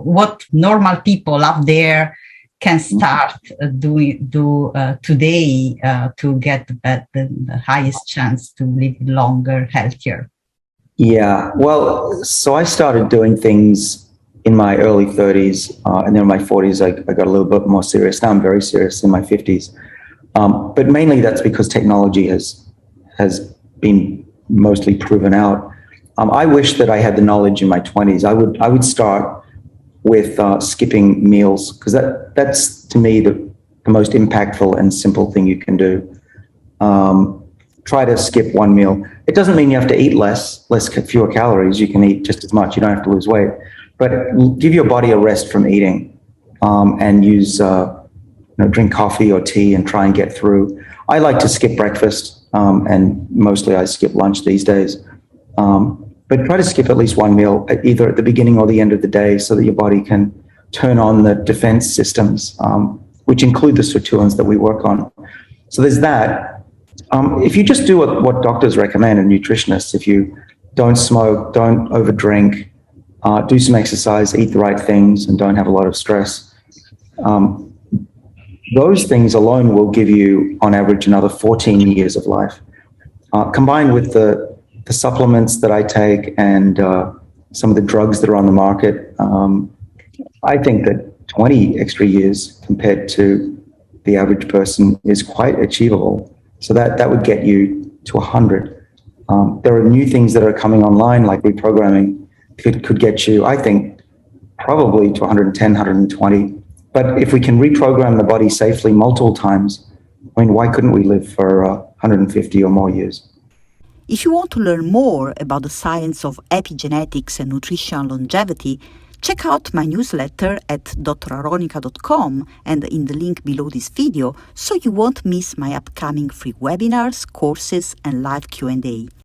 what normal people up there can start today to get the highest chance to live longer, healthier? Yeah, well, so I started doing things in my early 30s, and then in my 40s, I got a little bit more serious. Now I'm very serious in my 50s. But mainly that's because technology has been mostly proven out. I wish that I had the knowledge in my 20s. I would start with skipping meals, because that's to me the most impactful and simple thing you can do. Try to skip one meal. It doesn't mean you have to eat fewer calories. You can eat just as much. You don't have to lose weight, but give your body a rest from eating, and use drink coffee or tea and try and get through. I like to skip breakfast, and mostly I skip lunch these days. But try to skip at least one meal, either at the beginning or the end of the day, so that your body can turn on the defense systems, which include the sirtuins that we work on. So there's that. If you just do what doctors recommend and nutritionists, if you don't smoke, don't overdrink, do some exercise, eat the right things, and don't have a lot of stress, those things alone will give you, on average, another 14 years of life. Combined with the supplements that I take and some of the drugs that are on the market, I think that 20 extra years compared to the average person is quite achievable. So that would get you to 100. There are new things that are coming online, like reprogramming, could get you, I think, probably to 110, 120. But if we can reprogram the body safely multiple times, I mean, why couldn't we live for 150 or more years? If you want to learn more about the science of epigenetics and nutrition longevity, check out my newsletter at Aronica.com and in the link below this video, so you won't miss my upcoming free webinars, courses, and live Q&A.